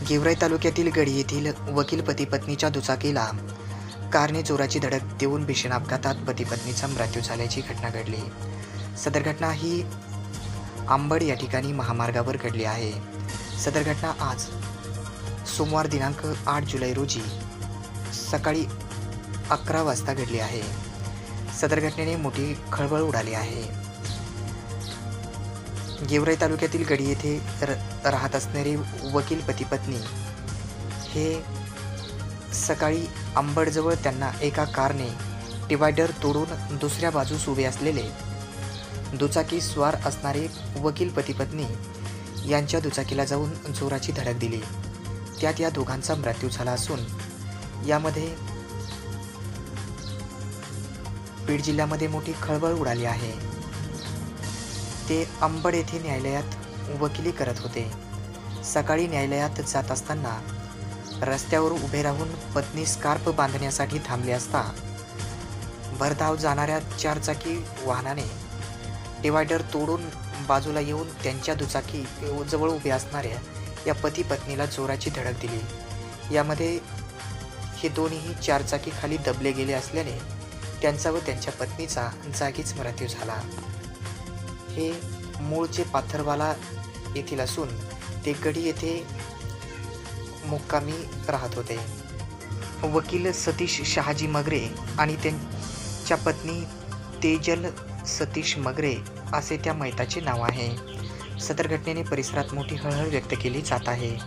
गेवराई तालुक्यातील गडी येथील वकील पती-पत्नीच्या दुचाकीला कारने जोराची धडक देऊन भीषण अपघातात पती-पत्नीचा मृत्यू झाल्याची घटना घडली. सदर घटना ही आंबड या ठिकाणी महामार्गावर घडली आहे. सदर घटना आज सोमवार दिनांक 8 जुलै रोजी सकाळी 11 वाजता घडली आहे. सदर घटनेने मोठी खळबळ उडाली आहे. गेवराई तालुक्यातील गडी येथे राहत असणारे वकील पती-पत्नी हे सकाळी अंबडजवळ त्यांना एका कारने डिवायडर तोडून दुसऱ्या बाजूस उभे असलेले दुचाकी स्वार असणारे वकील पती-पत्नी यांच्या दुचाकीला जाऊन जोराची धडक दिली. त्यात या दोघांचा मृत्यू झाला असून यामध्ये बीड जिल्ह्यामध्ये मोठी खळबळ उडाली आहे. ते अंबड येथे न्यायालयात वकिली करत होते. सकाळी न्यायालयात जात असताना रस्त्यावर उभे राहून पत्नी स्कार्फ बांधण्यासाठी थांबले असता भरधाव जाणाऱ्या चारचाकी वाहनाने डिवायडर तोडून बाजूला येऊन त्यांच्या दुचाकी जवळ उभे असणाऱ्या या पती पत्नीला जोराची धडक दिली. यामध्ये हे दोन्ही चारचाकी खाली दबले गेले असल्याने त्यांचा व त्यांच्या पत्नीचा जागीच मृत्यू झाला. हे मूळचे पाथरवाला येथील असून ते गडी येथे मुक्कामी राहत होते. वकील सतीश शहाजी मगरे आणि त्यांच्या पत्नी तेजल सतीश मगरे असे त्या मैताचे नाव आहे. सदर घटनेने परिसरात मोठी हळहळ व्यक्त केली जात आहे.